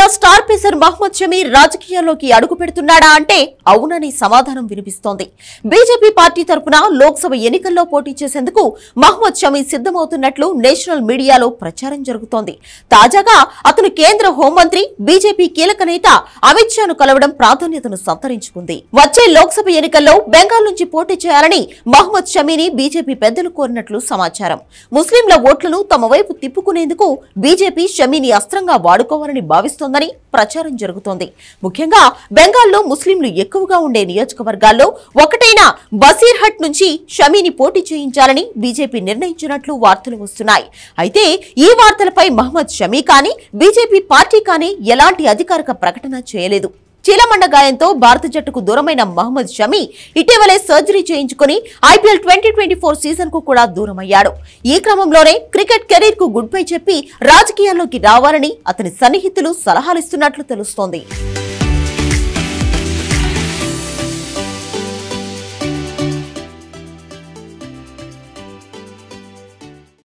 Team India star pacer Mohammed Shami రాజకీయాల్లోకి అడుగు పెడుతున్నాడా అంటే అవునని సమాధానం వినిపిస్తోంది. బీజేపీ పార్టీ తరపున లోక్సభ ఎన్నికల్లో పోటీ చేసేందుకు మహ్మద్ షమి సిద్ధమవుతున్నట్లు నేషనల్ మీడియాలో ప్రచారం జరుగుతోంది. తాజాగా అతను కేంద్ర హోంమంత్రి, బీజేపీ కీలక నేత అమిత్ షాను కలవడం ప్రాధాన్యతను సంతరించుకుంది. వచ్చే లోక్సభ ఎన్నికల్లో బెంగాల్ నుంచి పోటీ చేయాలని మహ్మద్ షమిని బీజేపీ పెద్దలు కోరినట్లు సమాచారం. ముస్లింల ఓట్లను తమ వైపు తిప్పుకునేందుకు బీజేపీ షమిని అస్త్రంగా వాడుకోవాలని భావిస్తోందని ప్రచారం జరుగుతోంది. ముఖ్యంగా బెంగాల్లో ముస్లింలు ఎక్కువగా ఉండే నియోజకవర్గాల్లో ఒకటైన బసీర్హట్ నుంచి షమిని పోటీ చేయించాలని బీజేపీ నిర్ణయించినట్లు వార్తలు వస్తున్నాయి. అయితే ఈ వార్తలపై మహ్మద్ షమి కానీ బీజేపీ పార్టీ కానీ ఎలాంటి అధికారిక ప్రకటన చేయలేదు. చీలమండ గాయంతో భారత జట్టుకు దూరమైన మహ్మద్ షమి ఇటీవలే సర్జరీ చేయించుకుని ఐపీఎల్ 2024 సీజన్ కు కూడా దూరమయ్యాడు. ఈ క్రమంలోనే క్రికెట్ కెరీర్ కు గుడ్ బై చెప్పి రాజకీయాల్లోకి రావాలని అతని సన్నిహితులు సలహాలిస్తున్నట్లు తెలుస్తోంది.